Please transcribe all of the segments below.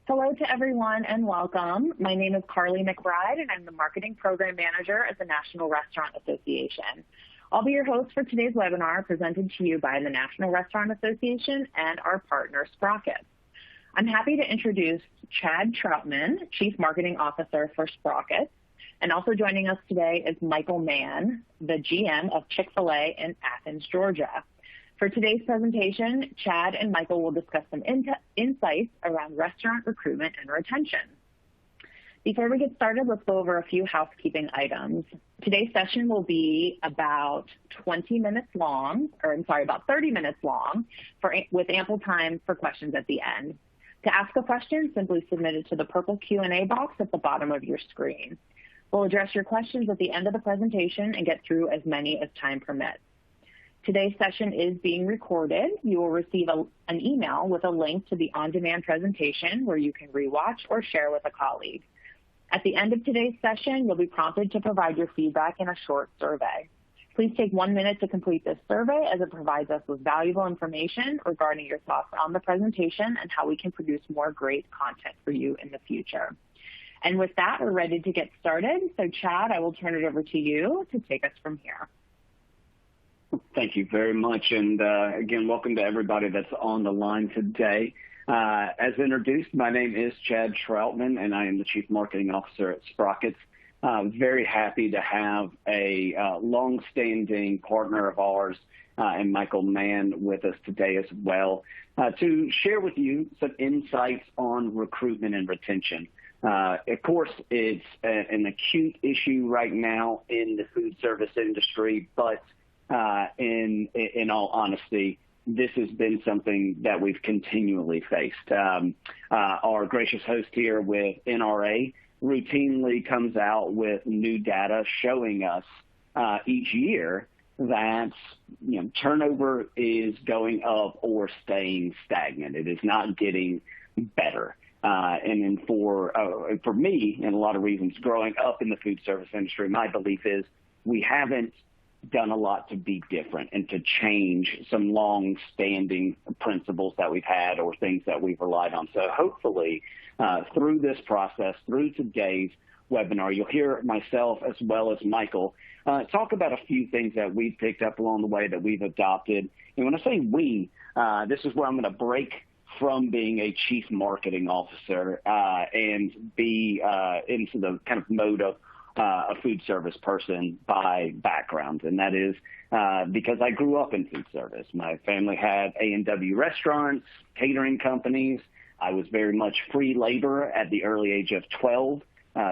Hello to everyone and welcome. My name is Carly McBride and I'm the Marketing Program Manager at the National Restaurant Association. I'll be your host for today's webinar presented to you by the National Restaurant Association and our partner Sprockets. I'm happy to introduce Chad Troutman, Chief Marketing Officer for Sprockets, and also joining us today is Michael Mann, the GM of Chick-fil-A in Athens, Georgia. For today's presentation, Chad and Michael will discuss some insights around restaurant recruitment and retention. Before we get started, let's go over a few housekeeping items. Today's session will be about 30 minutes long, with ample time for questions at the end. To ask a question, simply submit it to the purple Q&A box at the bottom of your screen. We'll address your questions at the end of the presentation and get through as many as time permits. Today's session is being recorded. You will receive an email with a link to the on-demand presentation where you can rewatch or share with a colleague. At the end of today's session, you'll be prompted to provide your feedback in a short survey. Please take 1 minute to complete this survey as it provides us with valuable information regarding your thoughts on the presentation and how we can produce more great content for you in the future. And with that, we're ready to get started. So Chad, I will turn it over to you to take us from here. Thank you very much. And again, welcome to everybody that's on the line today. As introduced, my name is Chad Troutman, and I am the Chief Marketing Officer at Sprockets. Very happy to have a long-standing partner of ours, and Michael Mann, with us today as well, to share with you some insights on recruitment and retention. Of course, it's an acute issue right now in the food service industry, but in all honesty, this has been something that we've continually faced. Our gracious host here with NRA routinely comes out with new data showing us each year that turnover is going up or staying stagnant. It is not getting better. And for me, and a lot of reasons, growing up in the food service industry, my belief is we haven't done a lot to be different and to change some long-standing principles that we've had or things that we've relied on. So hopefully, through this process, through today's webinar, you'll hear myself as well as Michael talk about a few things that we've picked up along the way that we've adopted. And when I say we, this is where I'm going to break from being a chief marketing officer and be into the kind of mode of a food service person by background, and that is because I grew up in food service. My family had A&W restaurants, catering companies. I was very much free labor at the early age of 12,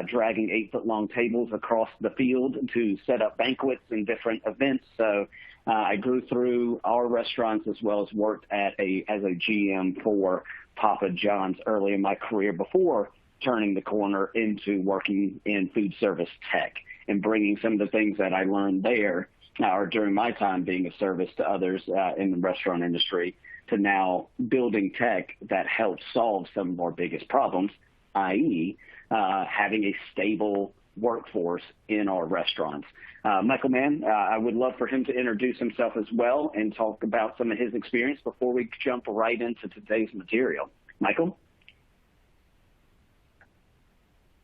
dragging 8-foot-long tables across the field to set up banquets and different events. So I grew through our restaurants as well as worked as a GM for Papa John's early in my career before turning the corner into working in food service tech and bringing some of the things that I learned there or during my time being of service to others in the restaurant industry to now building tech that helps solve some of our biggest problems, i.e. Having a stable workforce in our restaurants. Michael Mann, I would love for him to introduce himself as well and talk about some of his experience before we jump right into today's material. Michael?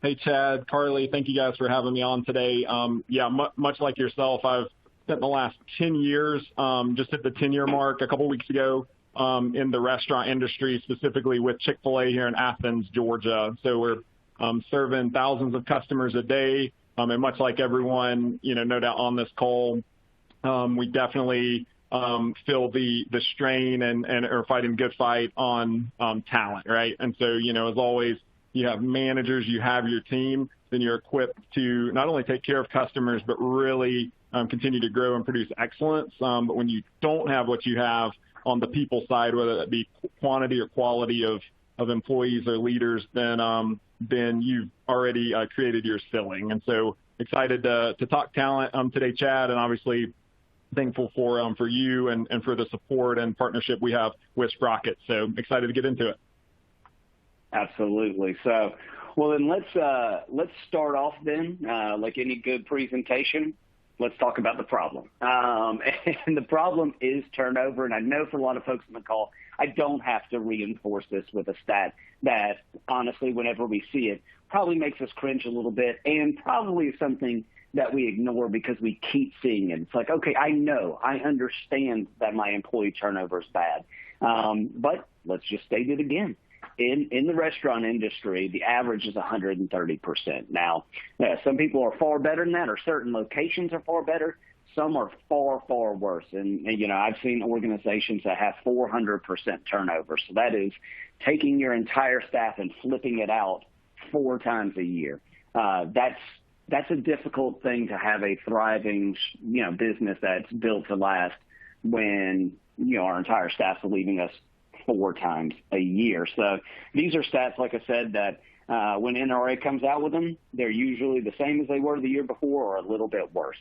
Hey, Chad, Carly, thank you guys for having me on today. Much like yourself, I've spent the last 10 years, just at the 10-year mark a couple weeks ago, in the restaurant industry, specifically with Chick-fil-A here in Athens, Georgia. So we're serving thousands of customers a day, and much like everyone, no doubt on this call, we definitely feel the strain and are fighting a good fight on talent, right? And so, as always, you have managers, you have your team, then you're equipped to not only take care of customers, but really continue to grow and produce excellence. But when you don't have what you have on the people side, whether that be quantity or quality of employees or leaders, then you've already created your ceiling. And so excited to talk talent today, Chad, and obviously thankful for you and for the support and partnership we have with Sprockets. So excited to get into it. Absolutely. So, well, then let's start off then, like any good presentation. let's talk about the problem. And the problem is turnover. And I know for a lot of folks on the call, I don't have to reinforce this with a stat that, honestly, whenever we see it, probably makes us cringe a little bit, and probably is something that we ignore because we keep seeing it. It's like, okay, I know, I understand that my employee turnover is bad, but let's just state it again. In the restaurant industry, the average is 130%. Now, some people are far better than that, or certain locations are far better. Some are far, far worse. And I've seen organizations that have 400% turnover. So that is taking your entire staff and flipping it out 4 times a year. That's a difficult thing to have a thriving, business that's built to last when, our entire staff's leaving us 4 times a year. So these are stats, like I said, that when NRA comes out with them, they're usually the same as they were the year before or a little bit worse.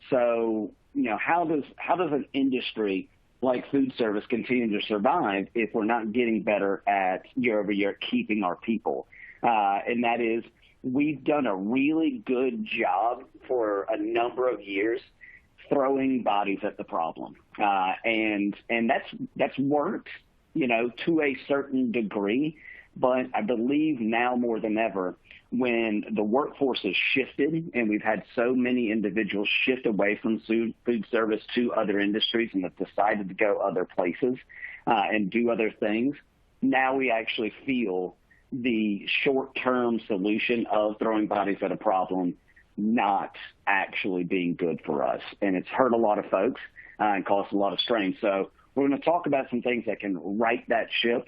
So, how does an industry like food service continue to survive if we're not getting better at year over year keeping our people? And that is, we've done a really good job for a number of years throwing bodies at the problem. And that's worked, to a certain degree. But I believe now more than ever, when the workforce has shifted and we've had so many individuals shift away from food service to other industries and have decided to go other places and do other things, now we actually feel the short-term solution of throwing bodies at a problem not actually being good for us. And it's hurt a lot of folks and caused a lot of strain. So we're going to talk about some things that can right that ship,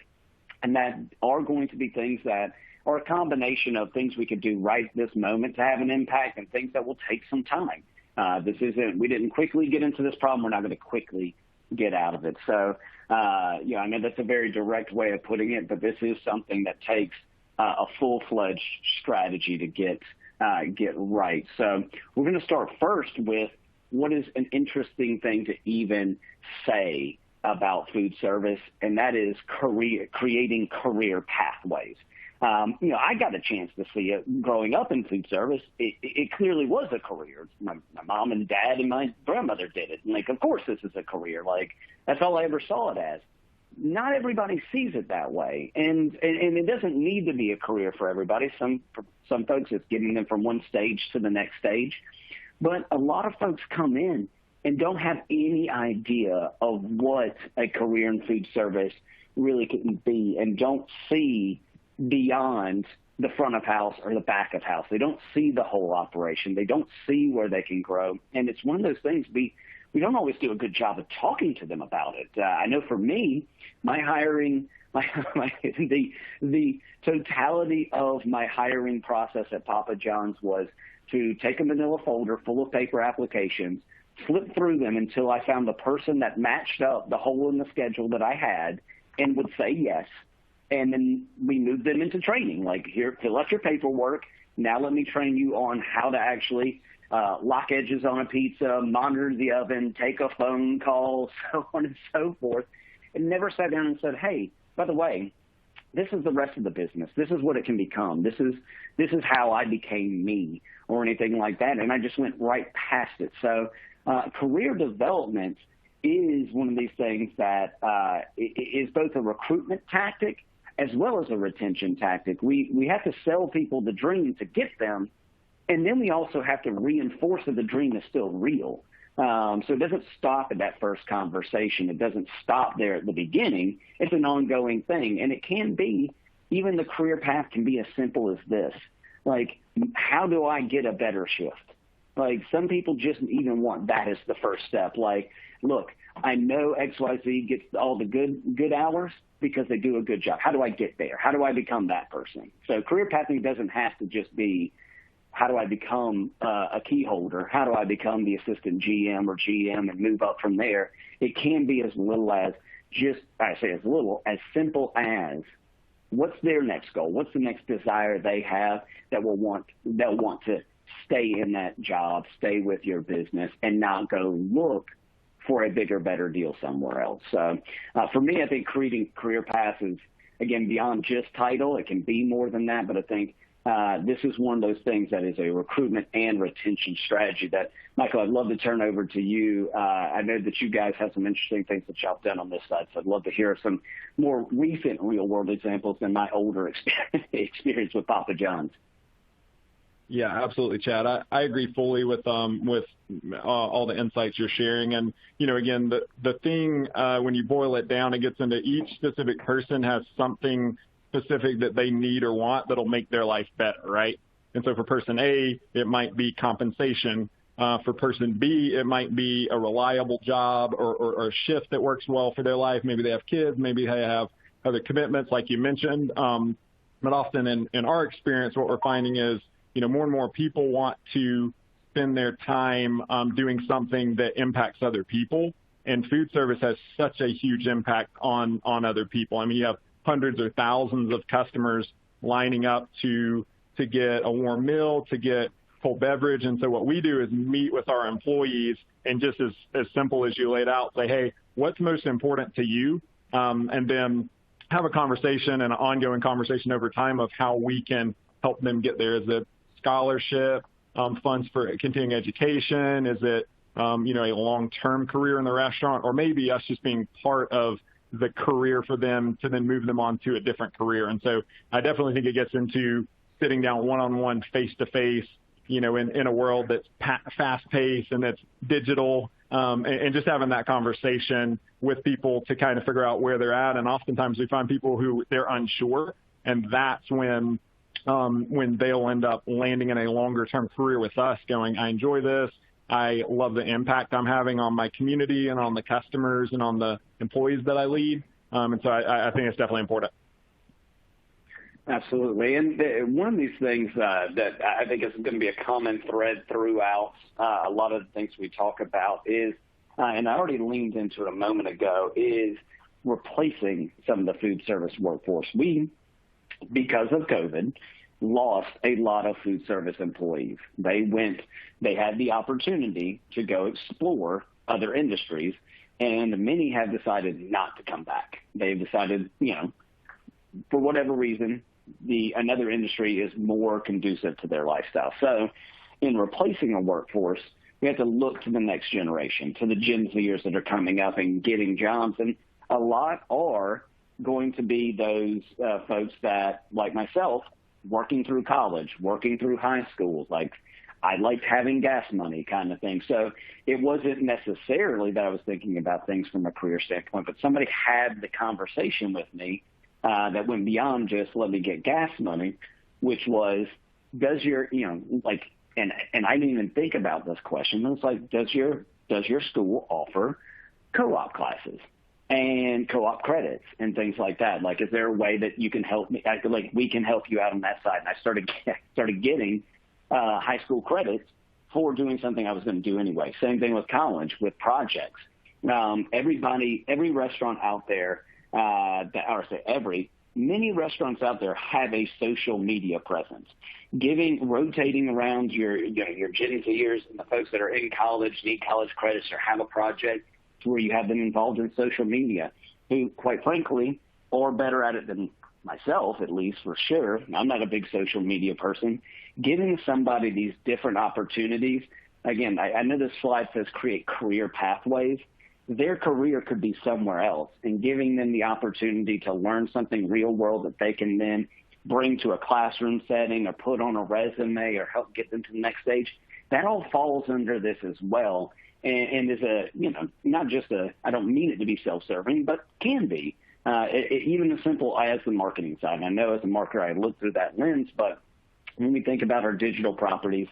and that are going to be things that are a combination of things we could do right this moment to have an impact and things that will take some time. We didn't quickly get into this problem. We're not going to quickly get out of it. So, I know that's a very direct way of putting it, but this is something that takes a full-fledged strategy to get right. So we're going to start first with what is an interesting thing to even say about food service, and that is creating career pathways. I got a chance to see it growing up in food service. It clearly was a career. My mom and dad and my grandmother did it. And of course this is a career. That's all I ever saw it as. Not everybody sees it that way. And it doesn't need to be a career for everybody. For some folks, it's getting them from one stage to the next stage. But a lot of folks come in and don't have any idea of what a career in food service really can be, and don't see beyond the front of house or the back of house. They don't see the whole operation. They don't see where they can grow. And it's one of those things we don't always do a good job of talking to them about it. I know for me, my hiring, the totality of my hiring process at Papa John's was to take a manila folder full of paper applications, flip through them until I found the person that matched up the hole in the schedule that I had and would say yes. And then we moved them into training. Here, fill out your paperwork. Now let me train you on how to actually lock edges on a pizza, monitor the oven, take a phone call, so on and so forth. And never sat down and said, hey, by the way, this is the rest of the business. This is what it can become. This is how I became me, or anything like that. And I just went right past it. So career development is one of these things that is both a recruitment tactic as well as a retention tactic. We have to sell people the dream to get them, and then we also have to reinforce that the dream is still real. So it doesn't stop at that first conversation. It doesn't stop there at the beginning. It's an ongoing thing, and it can be, even the career path can be as simple as this. How do I get a better shift? Some people just even want that as the first step. Look, I know XYZ gets all the good hours because they do a good job. How do I get there? How do I become that person? So career pathing doesn't have to just be, how do I become a key holder? How do I become the assistant GM or GM and move up from there? It can be as little as as simple as, what's their next goal? What's the next desire they have they'll want to stay in that job, stay with your business, and not go look for a bigger, better deal somewhere else. So for me, I think creating career paths is, again, beyond just title. It can be more than that, but I think this is one of those things that is a recruitment and retention strategy that, Michael, I'd love to turn over to you. I know that you guys have some interesting things that y'all done on this side, so I'd love to hear some more recent real-world examples than my older experience with Papa John's. Yeah, absolutely, Chad. I agree fully with all the insights you're sharing. And, again, the thing, when you boil it down, it gets into each specific person has something specific that they need or want that'll make their life better, right? And so for person A, it might be compensation. For person B, it might be a reliable job or a shift that works well for their life. Maybe they have kids, maybe they have other commitments like you mentioned. But often in our experience, what we're finding is, more and more people want to spend their time doing something that impacts other people. And food service has such a huge impact on other people. I mean, you have hundreds or thousands of customers lining up to get a warm meal, to get cold beverage. And so what we do is meet with our employees and just as simple as you laid out, say, hey, what's most important to you? And then have a conversation and an ongoing conversation over time of how we can help them get there. Is it scholarship, funds for continuing education? Is it, a long-term career in the restaurant? Or maybe us just being part of the career for them to then move them on to a different career. And so I definitely think it gets into sitting down one-on-one, face-to-face, in a world that's fast-paced and that's digital, and just having that conversation with people to kind of figure out where they're at. And oftentimes we find people who they're unsure, and that's when they'll end up landing in a longer-term career with us going, I enjoy this. I love the impact I'm having on my community and on the customers and on the employees that I lead. And so I think it's definitely important. Absolutely. And one of these things that I think is going to be a common thread throughout a lot of the things we talk about is, and I already leaned into it a moment ago, is replacing some of the food service workforce. We, because of COVID, lost a lot of food service employees. They had the opportunity to go explore other industries, and many have decided not to come back. They've decided, for whatever reason, another industry is more conducive to their lifestyle. So in replacing a workforce, we have to look to the next generation, to the Gen Zers that are coming up and getting jobs. And a lot are going to be those folks that, like myself, working through college, working through high school, like I liked having gas money kind of thing. So it wasn't necessarily that I was thinking about things from a career standpoint, but somebody had the conversation with me that went beyond just let me get gas money, which was, does your, and I didn't even think about this question. It was like, does your school offer co-op classes and co-op credits and things like that? Like, is there a way that you can help me? We can help you out on that side. And I started getting high school credits for doing something I was going to do anyway. Same thing with college, with projects. Every restaurant out there, many restaurants out there have a social media presence. Rotating around your Gen Zers and the folks that are in college, need college credits or have a project, to where you have them involved in social media, who, quite frankly, are better at it than myself, at least for sure. I'm not a big social media person. Giving somebody these different opportunities, again, I know this slide says create career pathways. Their career could be somewhere else, and giving them the opportunity to learn something real world that they can then bring to a classroom setting or put on a resume or help get them to the next stage, that all falls under this as well. And is not just I don't mean it to be self-serving, but can be. Even as simple as the marketing side. And I know as a marketer, I look through that lens, but when we think about our digital properties,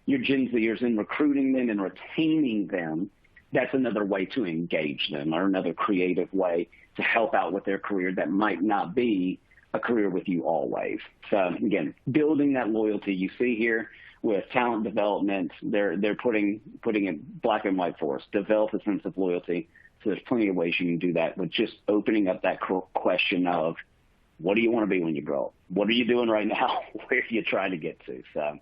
your Gen Zers, and recruiting them and retaining them, that's another way to engage them, or another creative way to help out with their career that might not be a career with you always. So again, building that loyalty. You see here with talent development, they're putting it black and white for us. Develop a sense of loyalty. So there's plenty of ways you can do that with just opening up that question of, what do you want to be when you grow up? What are you doing right now? Where are you trying to get to? So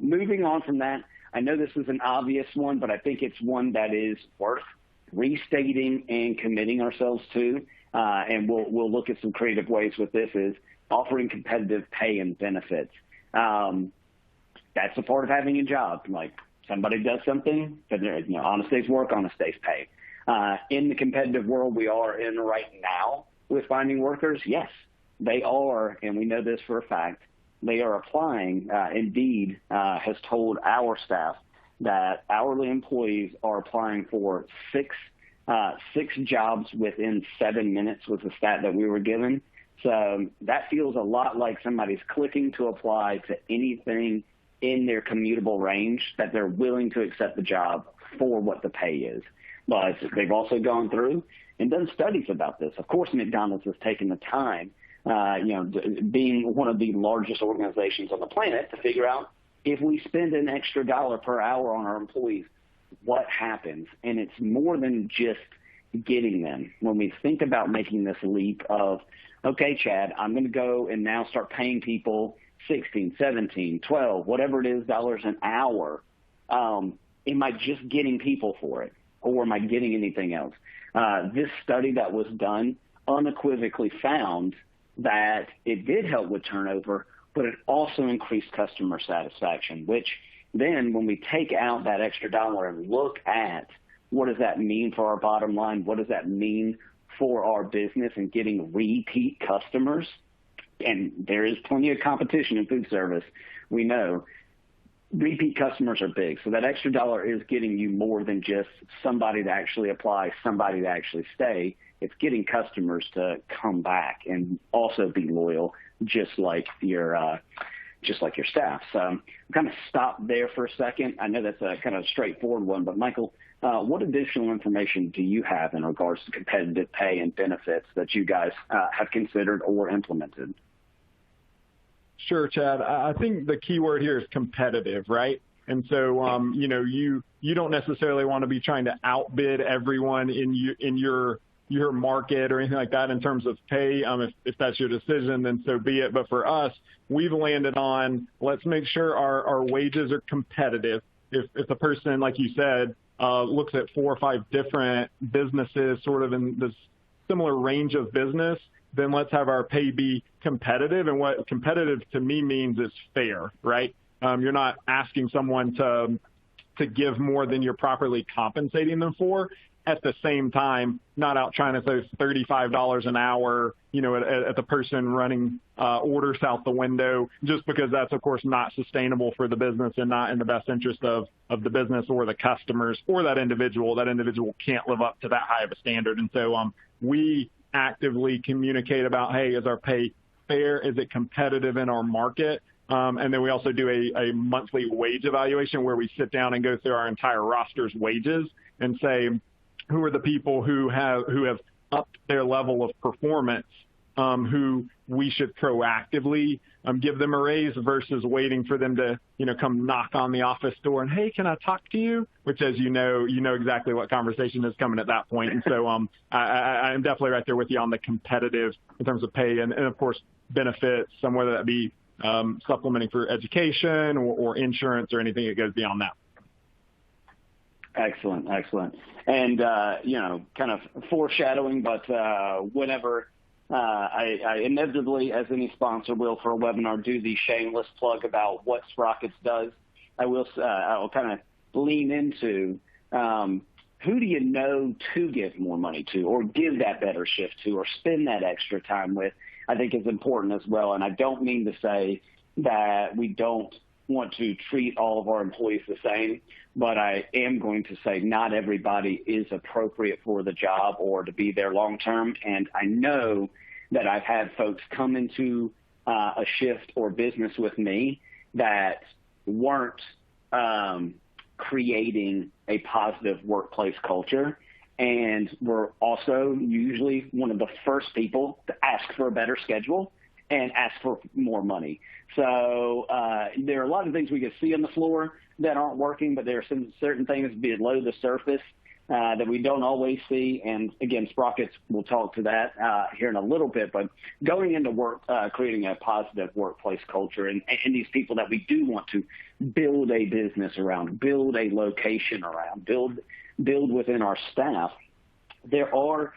moving on from that, I know this is an obvious one, but I think it's one that is worth restating and committing ourselves to. And we'll look at some creative ways with this, is offering competitive pay and benefits. That's a part of having a job. Like, somebody does something, but honest day's work, honest day's pay. In the competitive world we are in right now with finding workers, yes, they are, and we know this for a fact, they are applying. Indeed has told our staff that hourly employees are applying for six jobs within 7 minutes was the stat that we were given. So that feels a lot like somebody's clicking to apply to anything in their commutable range that they're willing to accept the job for what the pay is. But they've also gone through and done studies about this. Of course, McDonald's has taken the time, being one of the largest organizations on the planet, to figure out if we spend an extra $1 per hour on our employees, what happens? And it's more than just getting them. When we think about making this leap of, okay, Chad, I'm going to go and now start paying people 16, 17, 12, whatever it is, dollars an hour. Am I just getting people for it, or am I getting anything else? This study that was done unequivocally found that it did help with turnover, but it also increased customer satisfaction, which then when we take out that extra dollar and look at what does that mean for our bottom line, what does that mean for our business and getting repeat customers, and there is plenty of competition in food service, we know repeat customers are big. So that extra dollar is getting you more than just somebody to actually apply, somebody to actually stay. It's getting customers to come back and also be loyal, just like your staff. So I'm kind of stop there for a second. I know that's a kind of straightforward one, but Michael, what additional information do you have in regards to competitive pay and benefits that you guys have considered or implemented? Sure, Chad. I think the key word here is competitive, right? And so, you don't necessarily want to be trying to outbid everyone in your market or anything like that in terms of pay. If that's your decision, then so be it. But for us, we've landed on, let's make sure our wages are competitive. If a person, like you said, looks at 4 or 5 different businesses sort of in this similar range of business, then let's have our pay be competitive. And what competitive to me means is fair, right? You're not asking someone to give more than you're properly compensating them for. At the same time, not out trying to throw $35 an hour, at the person running orders out the window, just because that's, of course, not sustainable for the business and not in the best interest of the business or the customers or that individual. That individual can't live up to that high of a standard. And so we actively communicate about, hey, is our pay fair? Is it competitive in our market? And then we also do a monthly wage evaluation where we sit down and go through our entire roster's wages and say, who are the people who have upped their level of performance, who we should proactively give them a raise versus waiting for them to, come knock on the office door and, hey, can I talk to you? Which, as you know exactly what conversation is coming at that point. And so I'm definitely right there with you on the competitive in terms of pay and of course, benefits, whether that be supplementing for education or insurance or anything that goes beyond that. Excellent. And, kind of foreshadowing, but whenever I inevitably, as any sponsor will for a webinar, do the shameless plug about what Sprockets does, I'll kind of lean into who do you know to give more money to or give that better shift to or spend that extra time with, I think is important as well. And I don't mean to say that we don't want to treat all of our employees the same, but I am going to say not everybody is appropriate for the job or to be there long term. And I know that I've had folks come into a shift or business with me that weren't creating a positive workplace culture, and were also usually one of the first people to ask for a better schedule and ask for more money. So there are a lot of things we can see on the floor that aren't working, but there are some certain things below the surface that we don't always see. And again, Sprockets will talk to that here in a little bit, but going into work, creating a positive workplace culture and these people that we do want to build a business around, build a location around, build within our staff. There are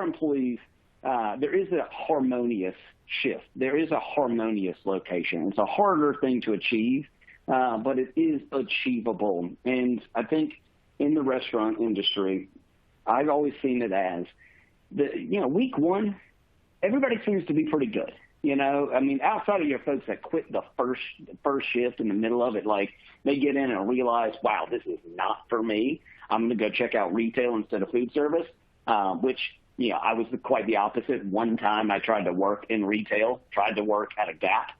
employees there is a harmonious shift. There is a harmonious location. It's a harder thing to achieve, but it is achievable. And I think in the restaurant industry, I've always seen it as week one, everybody seems to be pretty good. I mean, outside of your folks that quit the first shift in the middle of it, like they get in and realize, wow, this is not for me. I'm going to go check out retail instead of food service, which, I was quite the opposite. One time I tried to work in retail, tried to work at a Gap,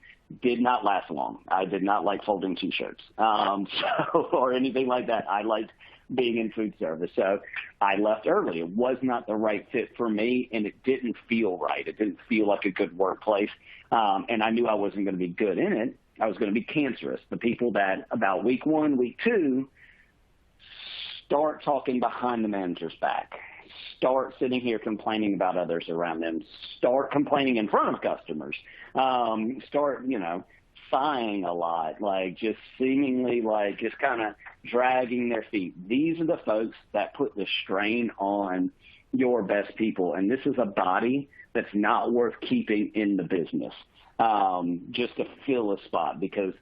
did not last long. I did not like folding T-shirts or anything like that. I liked being in food service. So I left early. It was not the right fit for me, and it didn't feel right. It didn't feel like a good workplace. And I knew I wasn't going to be good in it. I was going to be cancerous. The people that about week one, week two, start talking behind the manager's back, start sitting here complaining about others around them, start complaining in front of customers, start, sighing a lot, like just seemingly like just kind of dragging their feet. These are the folks that put the strain on your best people. And this is a body that's not worth keeping in the business just to fill a spot, because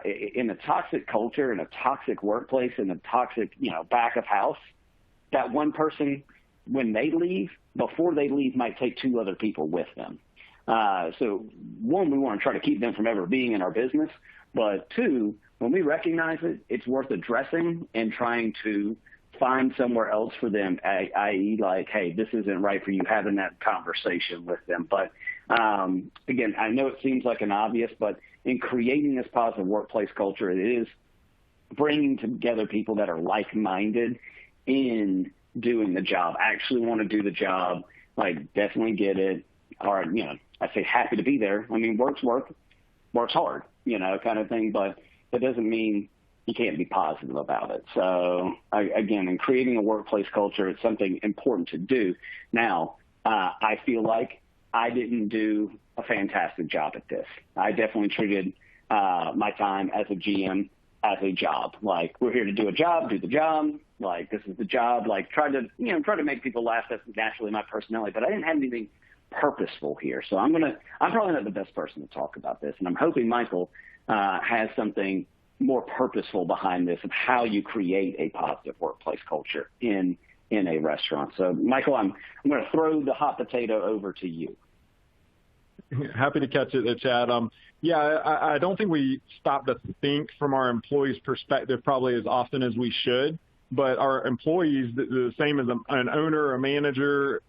in a toxic culture, in a toxic workplace, in a toxic, back of house, that one person, when they leave, before they leave, might take two other people with them. So one, we want to try to keep them from ever being in our business. But two, when we recognize it, it's worth addressing and trying to find somewhere else for them, i.e. like, hey, this isn't right for you, having that conversation with them. But again, I know it seems like an obvious, but in creating this positive workplace culture, it is bringing together people that are like-minded in doing the job, actually want to do the job, like definitely get it, or, I say happy to be there. I mean, work's hard, kind of thing, but that doesn't mean you can't be positive about it. So again, in creating a workplace culture, it's something important to do. Now, I feel like I didn't do a fantastic job at this. I definitely treated my time as a GM as a job. Like, we're here to do a job, do the job. Like, this is the job. Like, try to make people laugh. That's naturally my personality. But I didn't have anything purposeful here. So I'm probably not the best person to talk about this. And I'm hoping Michael has something more purposeful behind this of how you create a positive workplace culture in a restaurant. So Michael, I'm going to throw the hot potato over to you. Happy to catch it, Chad. I don't think we stop to think from our employees' perspective probably as often as we should, but our employees, the same as an owner, a manager,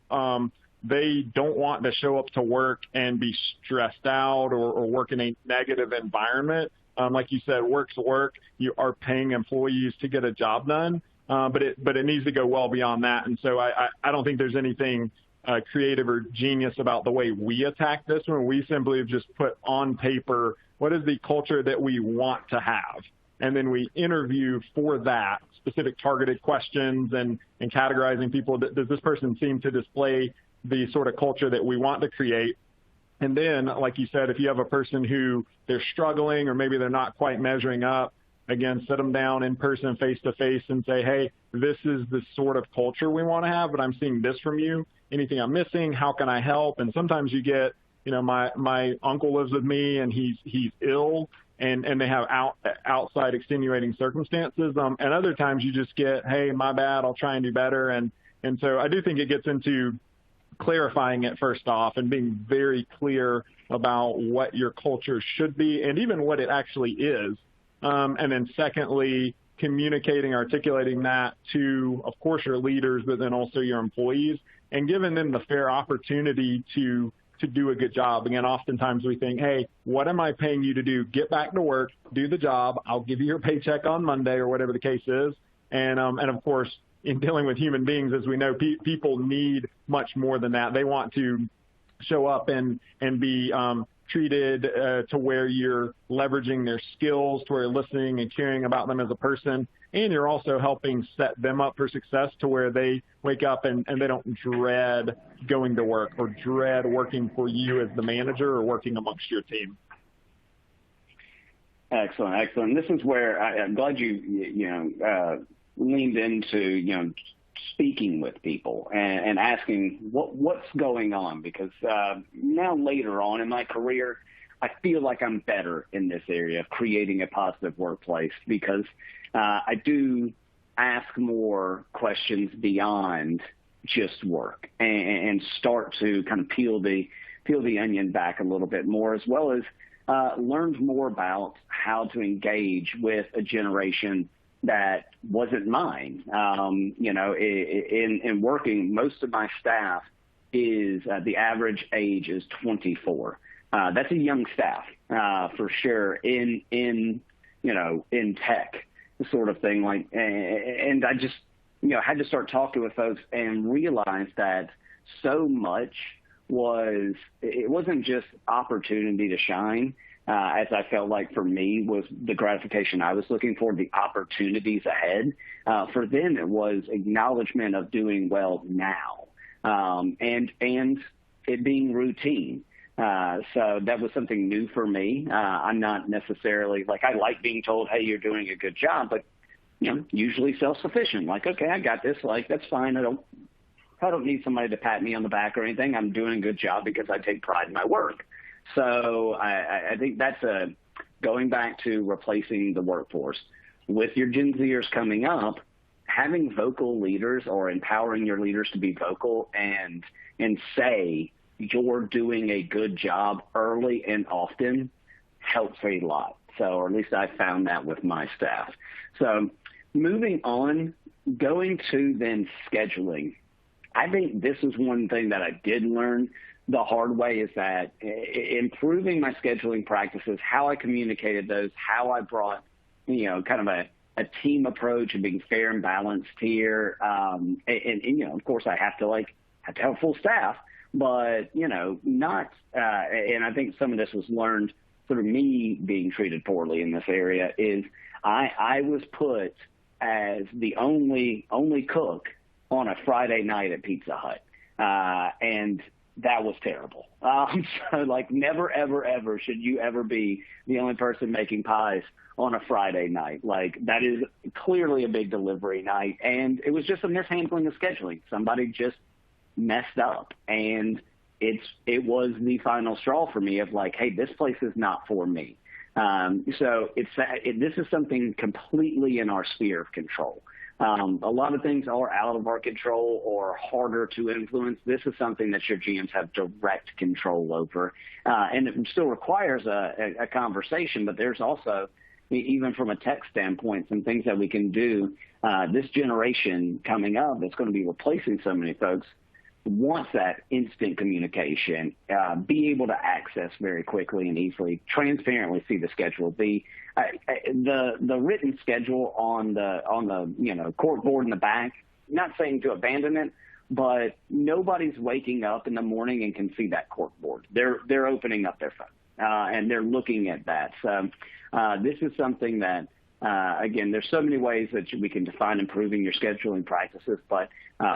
they don't want to show up to work and be stressed out or work in a negative environment. Like you said, work's work. You are paying employees to get a job done, but it needs to go well beyond that. And so I don't think there's anything creative or genius about the way we attack this one. We simply have just put on paper what is the culture that we want to have, and then we interview for that specific targeted questions and categorizing people. Does this person seem to display the sort of culture that we want to create? And then, like you said, if you have a person who they're struggling or maybe they're not quite measuring up, again, sit them down in person, face-to-face, and say, hey, this is the sort of culture we want to have, but I'm seeing this from you. Anything I'm missing? How can I help? And sometimes you get, my uncle lives with me and he's ill, and they have outside extenuating circumstances. And other times you just get, hey, my bad, I'll try and do better. And so I do think it gets into clarifying it first off and being very clear about what your culture should be and even what it actually is. And then secondly, communicating, articulating that to, of course, your leaders, but then also your employees, and giving them the fair opportunity to do a good job. Again, oftentimes we think, hey, what am I paying you to do? Get back to work, do the job. I'll give you your paycheck on Monday or whatever the case is. And of course, in dealing with human beings, as we know, people need much more than that. They want to show up and be treated to where you're leveraging their skills, to where you're listening and caring about them as a person, and you're also helping set them up for success to where they wake up and they don't dread going to work or dread working for you as the manager or working amongst your team. Excellent. This is where I'm glad you leaned into, speaking with people and asking what's going on, because now later on in my career, I feel like I'm better in this area of creating a positive workplace, because I do ask more questions beyond just work and start to kind of peel the onion back a little bit more, as well as learned more about how to engage with a generation that wasn't mine. In working, most of my staff is the average age is 24. That's a young staff for sure in tech sort of thing. And I just had to start talking with folks and realize that so much it wasn't just opportunity to shine, as I felt like for me was the gratification I was looking for, the opportunities ahead. For them, it was acknowledgement of doing well now, and it being routine. So that was something new for me. I'm not necessarily I like being told, hey, you're doing a good job, but usually self-sufficient. Like, okay, I got this. That's fine. I don't need somebody to pat me on the back or anything. I'm doing a good job because I take pride in my work. So I think that's going back to replacing the workforce. With your Gen Zers coming up, having vocal leaders or empowering your leaders to be vocal and say you're doing a good job early and often helps a lot. So, or at least I found that with my staff. So moving on, going to then scheduling. I think this is one thing that I did learn the hard way, is that improving my scheduling practices, how I communicated those, how I brought, kind of a team approach and being fair and balanced here. And of course I have to have full staff, but, not, and I think some of this was learned through me being treated poorly in this area, is I was put as the only cook on a Friday night at Pizza Hut. And that was terrible. So never, ever, ever should you ever be the only person making pies on a Friday night. That is clearly a big delivery night. And it was just a mishandling of scheduling. Somebody just messed up. And it was the final straw for me of hey, this place is not for me. So this is something completely in our sphere of control. A lot of things are out of our control or harder to influence. This is something that your GMs have direct control over. And it still requires a conversation, but there's also, even from a tech standpoint, some things that we can do. This generation coming up that's going to be replacing so many folks wants that instant communication, be able to access very quickly and easily, transparently see the schedule. The written schedule on the cork board in the back, not saying to abandon it, but nobody's waking up in the morning and can see that cork board. They're opening up their phone and they're looking at that. So this is something that, again, there's so many ways that we can define improving your scheduling practices, but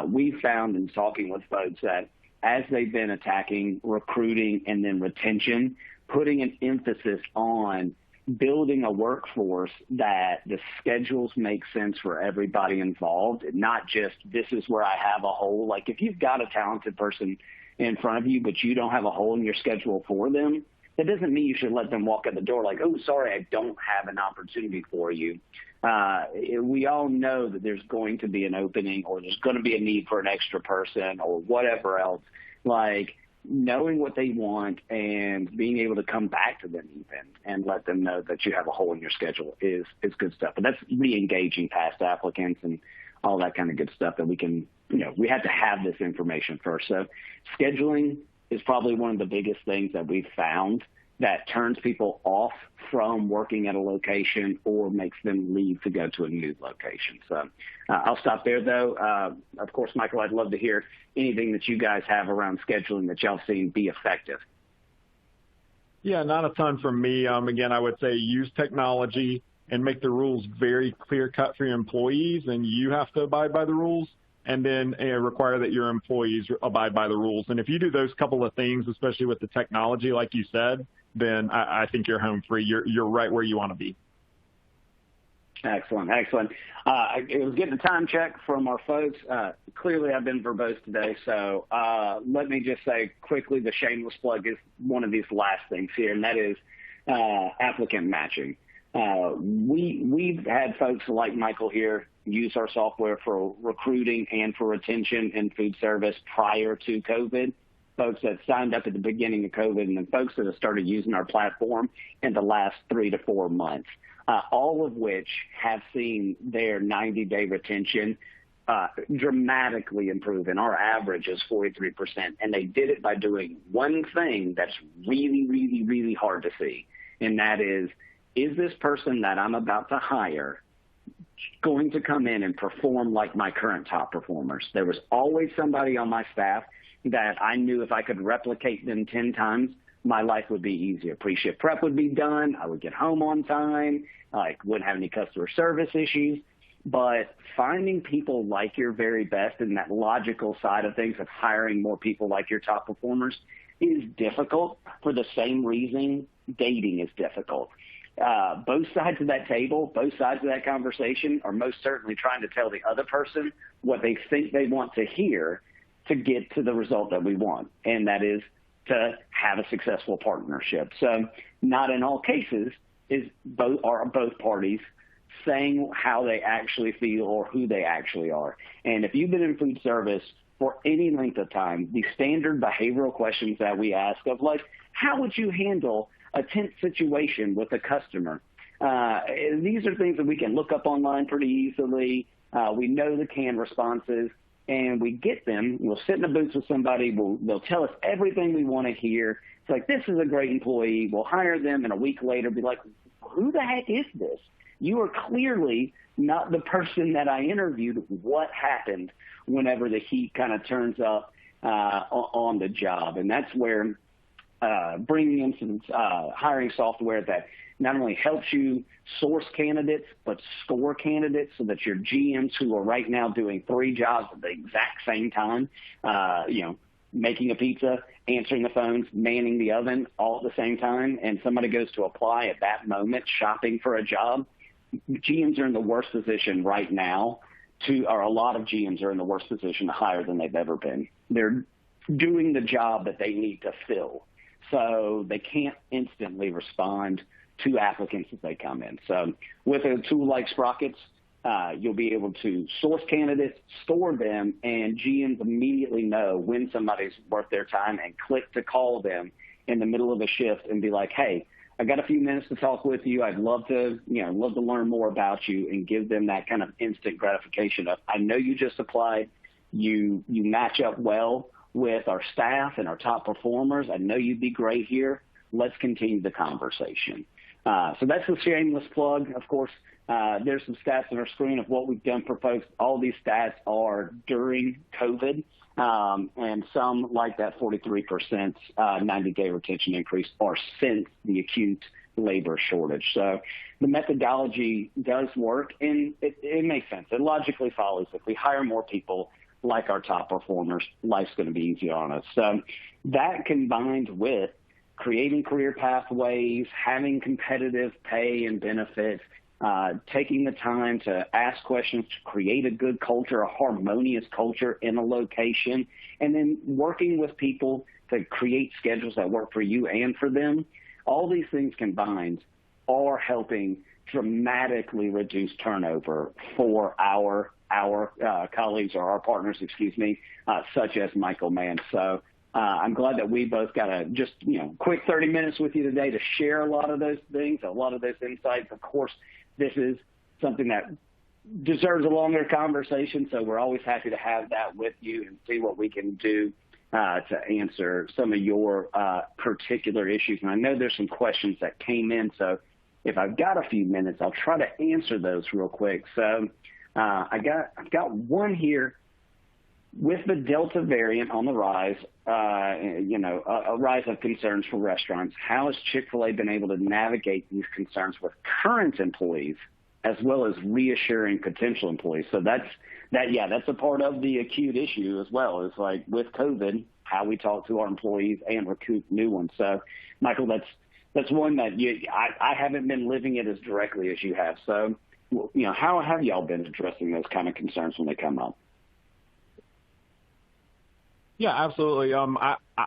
we found in talking with folks that as they've been attacking recruiting and then retention, putting an emphasis on building a workforce that the schedules make sense for everybody involved, not just this is where I have a hole. If you've got a talented person in front of you, but you don't have a hole in your schedule for them, that doesn't mean you should let them walk out the door oh, sorry, I don't have an opportunity for you. We all know that there's going to be an opening or there's going to be a need for an extra person or whatever else. Knowing what they want and being able to come back to them even and let them know that you have a hole in your schedule is good stuff. But that's re-engaging past applicants and all that kind of good stuff that we can, we have to have this information first. So scheduling is probably one of the biggest things that we've found that turns people off from working at a location or makes them leave to go to a new location. So I'll stop there, though. Of course, Michael, I'd love to hear anything that you guys have around scheduling that y'all seen be effective. Yeah, not a ton from me. Again, I would say use technology and make the rules very clear-cut for your employees, and you have to abide by the rules, and then require that your employees abide by the rules. And if you do those couple of things, especially with the technology, like you said, then I think you're home free. You're right where you want to be. Excellent, excellent. It was getting a time check from our folks. Clearly, I've been verbose today, so let me just say quickly, the shameless plug is one of these last things here, and that is applicant matching. We've had folks like Michael here use our software for recruiting and for retention in food service prior to COVID. Folks that signed up at the beginning of COVID, and then folks that have started using our platform in the last 3 to 4 months, all of which have seen their 90-day retention dramatically improve. And our average is 43%. And they did it by doing one thing that's really, really, really hard to see. And that is this person that I'm about to hire going to come in and perform like my current top performers? There was always somebody on my staff that I knew if I could replicate them 10 times, my life would be easier. Pre-shift prep would be done. I would get home on time. I wouldn't have any customer service issues. But finding people like your very best and that logical side of things of hiring more people like your top performers is difficult for the same reason dating is difficult. Both sides of that table, both sides of that conversation are most certainly trying to tell the other person what they think they want to hear to get to the result that we want, and that is to have a successful partnership. So not in all cases are both parties saying how they actually feel or who they actually are. And if you've been in food service for any length of time, the standard behavioral questions that we ask of like, how would you handle a tense situation with a customer? These are things that we can look up online pretty easily. We know the canned responses, and we get them. We'll sit in the booth with somebody. They'll tell us everything we want to hear. It's like, this is a great employee. We'll hire them, and a week later be like, who the heck is this? You are clearly not the person that I interviewed. What happened whenever the heat kind of turns up on the job? And that's where bringing in some hiring software that not only helps you source candidates, but score candidates so that your GMs who are right now doing 3 jobs at the exact same time, making a pizza, answering the phones, manning the oven all at the same time, and somebody goes to apply at that moment, shopping for a job, GMs are in the worst position right now or a lot of GMs are in the worst position to hire than they've ever been. They're doing the job that they need to fill. So they can't instantly respond to applicants as they come in. So with a tool like Sprockets, you'll be able to source candidates, store them, and GMs immediately know when somebody's worth their time and click to call them in the middle of a shift and be like, hey, I got a few minutes to talk with you. I'd love to learn more about you, and give them that kind of instant gratification of, I know you just applied. You match up well with our staff and our top performers. I know you'd be great here. Let's continue the conversation. So that's the shameless plug. Of course, there's some stats on our screen of what we've done for folks. All these stats are during COVID, and some, like that 43% 90-day retention increase, are since the acute labor shortage. So the methodology does work, and it makes sense. It logically follows. If we hire more people like our top performers, life's going to be easier on us. So that, combined with creating career pathways, having competitive pay and benefits, taking the time to ask questions to create a good culture, a harmonious culture in a location, and then working with people to create schedules that work for you and for them. All these things combined are helping dramatically reduce turnover for our colleagues, or our partners, such as Michael Mann. So I'm glad that we both got a quick 30 minutes with you today to share a lot of those things, a lot of those insights. Of course, this is something that deserves a longer conversation, so we're always happy to have that with you and see what we can do to answer some of your particular issues. And I know there's some questions that came in, so if I've got a few minutes, I'll try to answer those real quick. So I've got one here. With the Delta variant on the rise, a rise of concerns for restaurants, how has Chick-fil-A been able to navigate these concerns with current employees as well as reassuring potential employees? So that's a part of the acute issue as well, is like with COVID, how we talk to our employees and recruit new ones. So, Michael, that's one that I haven't been living it as directly as you have. So how have y'all been addressing those kind of concerns when they come up? Yeah, absolutely. I'm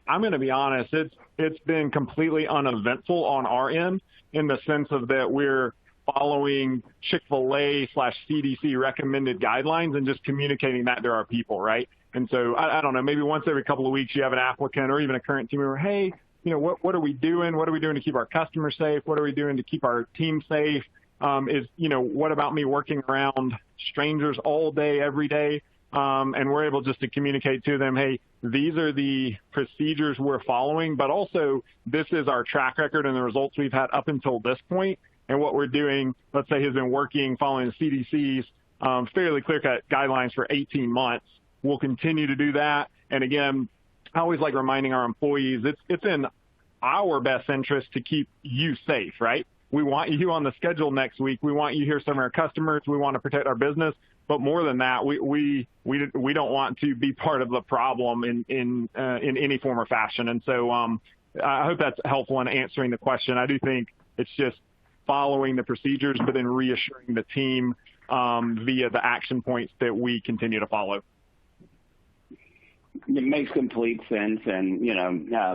going to be honest. It's been completely uneventful on our end in the sense of that we're following Chick-fil-A /CDC recommended guidelines and just communicating that to our people, right? And so I don't know, maybe once every couple of weeks you have an applicant or even a current team member, hey, what are we doing? What are we doing to keep our customers safe? What are we doing to keep our team safe? What about me working around strangers all day, every day? And we're able just to communicate to them, hey, these are the procedures we're following, but also this is our track record and the results we've had up until this point. And what we're doing, let's say, has been working following the CDC's fairly clear-cut guidelines for 18 months. We'll continue to do that. And again, I always like reminding our employees, it's in our best interest to keep you safe, right? We want you on the schedule next week. We want you here serving our customers. We want to protect our business. But more than that, we don't want to be part of the problem in any form or fashion. And so I hope that's helpful in answering the question. I do think it's just following the procedures, but then reassuring the team via the action points that we continue to follow. It makes complete sense. And,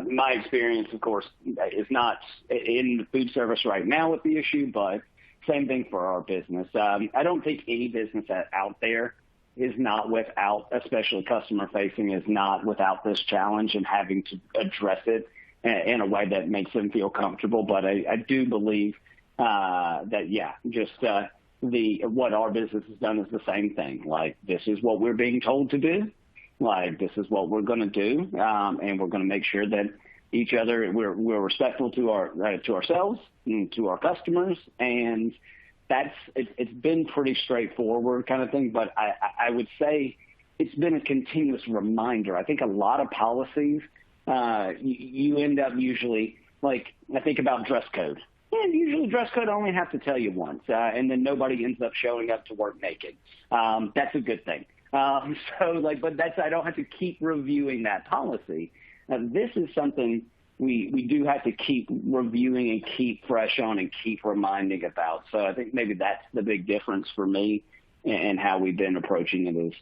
my experience, of course, is not in the food service right now with the issue, but same thing for our business. I don't think any business out there is not without, especially customer facing, is not without this challenge and having to address it in a way that makes them feel comfortable. But I do believe that, what our business has done is the same thing. Like, this is what we're being told to do. Like, this is what we're going to do, and we're going to make sure that each other, we're respectful to ourselves and to our customers, and it's been pretty straightforward kind of thing. But I would say it's been a continuous reminder. I think a lot of policies, you end up usually, like, I think about dress code. Yeah, usually dress code I only have to tell you once, and then nobody ends up showing up to work naked. That's a good thing. But I don't have to keep reviewing that policy. This is something we do have to keep reviewing and keep fresh on and keep reminding about. So I think maybe that's the big difference for me and how we've been approaching it, is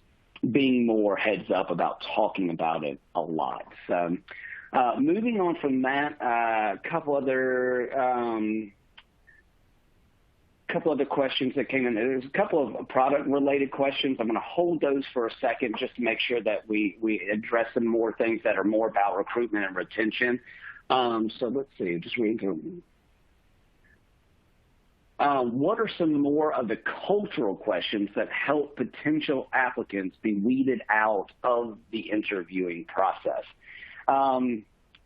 being more heads up about talking about it a lot. So moving on from that, a couple other questions that came in. There's a couple of product-related questions. I'm going to hold those for a second just to make sure that we address some more things that are more about recruitment and retention. So let's see, just reading through. What are some more of the cultural questions that help potential applicants be weeded out of the interviewing process?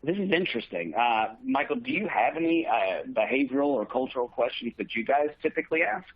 This is interesting. Michael, do you have any behavioral or cultural questions that you guys typically ask?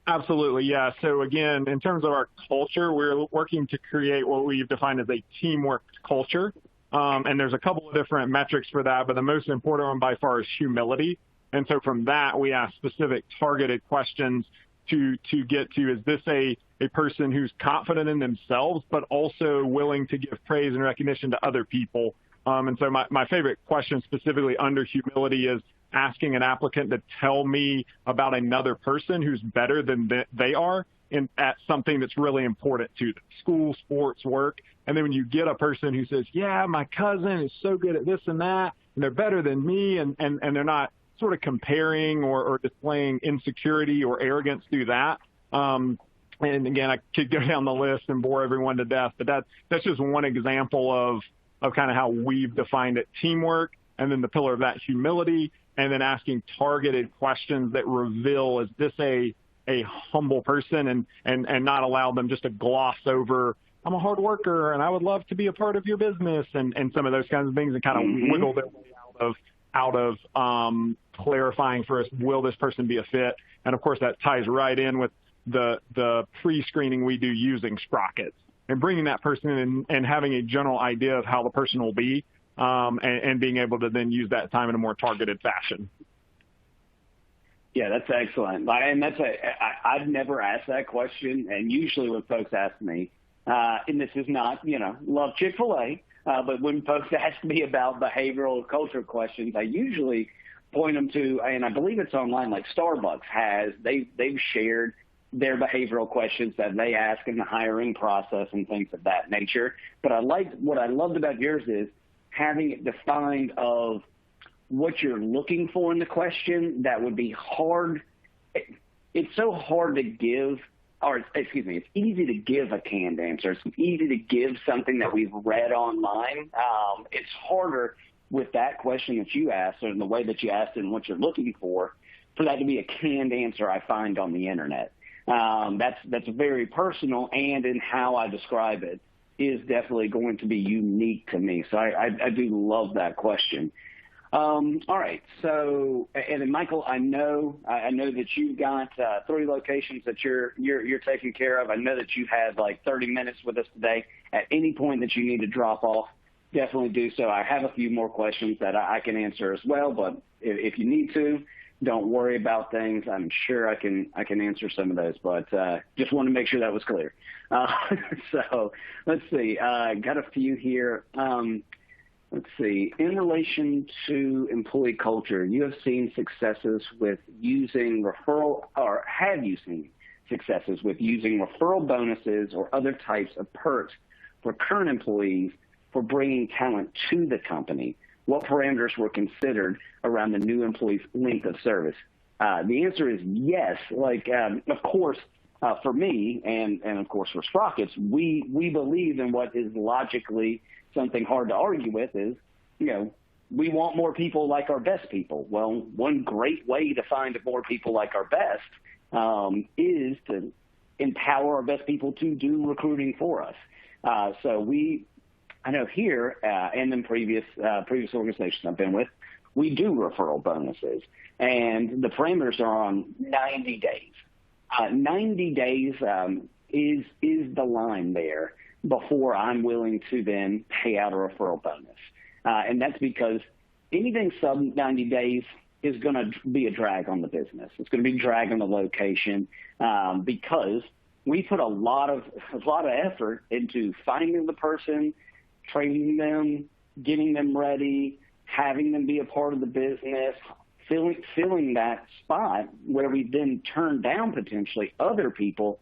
Absolutely, yeah. So again, in terms of our culture, we're working to create what we've defined as a teamwork culture. And there's a couple of different metrics for that, but the most important one by far is humility. And so from that, we ask specific targeted questions to get to, is this a person who's confident in themselves, but also willing to give praise and recognition to other people? And so my favorite question specifically under humility is asking an applicant to tell me about another person who's better than they are at something that's really important to them: school, sports, work. And then when you get a person who says, yeah, my cousin is so good at this and that, and they're better than me, and they're not sort of comparing or displaying insecurity or arrogance through that. And again, I could go down the list and bore everyone to death, but that's just one example of kind of how we've defined it: teamwork, and then the pillar of that, humility, and then asking targeted questions that reveal, is this a humble person, and not allow them just to gloss over, I'm a hard worker and I would love to be a part of your business, and some of those kinds of things, and kind of wiggle their way out of clarifying for us, will this person be a fit? And of course that ties right in with the pre-screening we do using Sprockets, and bringing that person in and having a general idea of how the person will be, and being able to then use that time in a more targeted fashion. Yeah, that's excellent. And I've never asked that question. And usually when folks ask me, and this is not, love Chick-fil-A, but when folks ask me about behavioral or cultural questions, I usually point them to, and I believe it's online, like Starbucks they've shared their behavioral questions that they ask in the hiring process and things of that nature. But what I loved about yours is having it defined of what you're looking for in the question. That would be hard. It's so hard to give, or excuse me, it's easy to give a canned answer. It's easy to give something that we've read online. It's harder with that question that you asked and the way that you asked it and what you're looking for that to be a canned answer I find on the internet. That's very personal, and in how I describe it is definitely going to be unique to me. So I do love that question. All right. So, and then Michael, I know that you've got 3 locations that you're taking care of. I know that you had like 30 minutes with us today. At any point that you need to drop off, definitely do so. I have a few more questions that I can answer as well, but if you need to, don't worry about things. I'm sure I can answer some of those, but just want to make sure that was clear. So let's see. Got a few here. Let's see. In relation to employee culture, you have seen successes with using referral, or have you seen successes with using referral bonuses or other types of perks for current employees for bringing talent to the company? What parameters were considered around the new employee's length of service? The answer is yes. Like, of course, for me and of course for Sprockets, we believe in what is logically something hard to argue with is, we want more people like our best people. Well, one great way to find more people like our best is to empower our best people to do recruiting for us. I know here and in previous organizations I've been with, we do referral bonuses, and the parameters are on 90 days. 90 days is the line there before I'm willing to then pay out a referral bonus. And that's because anything sub 90 days is going to be a drag on the business. It's going to be a drag on the location because we put a lot of effort into finding the person, training them, getting them ready, having them be a part of the business, filling that spot where we then turn down potentially other people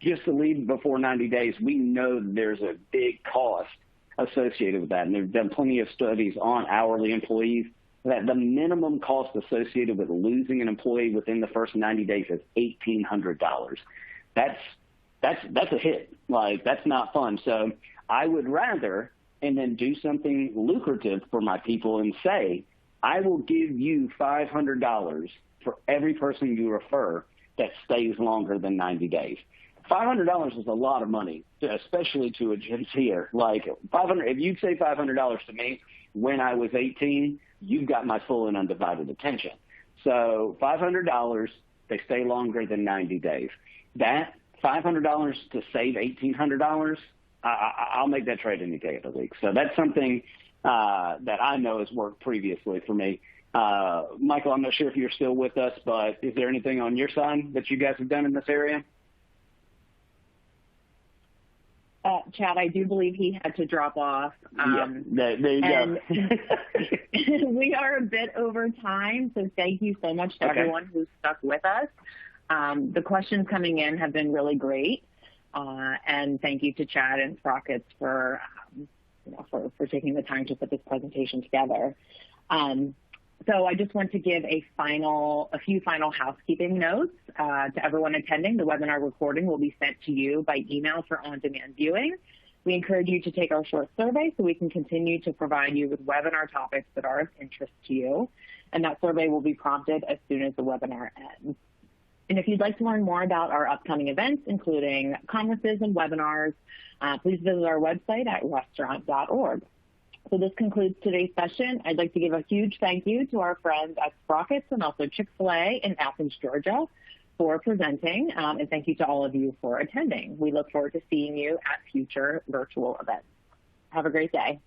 just to leave before 90 days. We know there's a big cost associated with that. And there's been plenty of studies on hourly employees that the minimum cost associated with losing an employee within the first 90 days is $1,800. That's a hit. Like, that's not fun. So I would rather and then do something lucrative for my people and say, I will give you $500 for every person you refer that stays longer than 90 days. $500 is a lot of money, especially to a Gen Zer. Like, $500. If you'd say $500 to me when I was 18, you've got my full and undivided attention. So $500, they stay longer than 90 days. That $500 to save $1,800, I'll make that trade any day of the week. So that's something that I know has worked previously for me. Michael, I'm not sure if you're still with us, but is there anything on your side that you guys have done in this area? Chad, I do believe he had to drop off. There you go. We are a bit over time, so thank you so much to everyone who's stuck with us. The questions coming in have been really great, and thank you to Chad and Sprockets for taking the time to put this presentation together. So I just want to give a few final housekeeping notes to everyone attending. The webinar recording will be sent to you by email for on-demand viewing. We encourage you to take our short survey so we can continue to provide you with webinar topics that are of interest to you. And that survey will be prompted as soon as the webinar ends. And if you'd like to learn more about our upcoming events, including conferences and webinars, please visit our website at restaurant.org. So this concludes today's session. I'd like to give a huge thank you to our friends at Sprockets and also Chick-fil-A in Athens, Georgia, for presenting, and thank you to all of you for attending. We look forward to seeing you at future virtual events. Have a great day.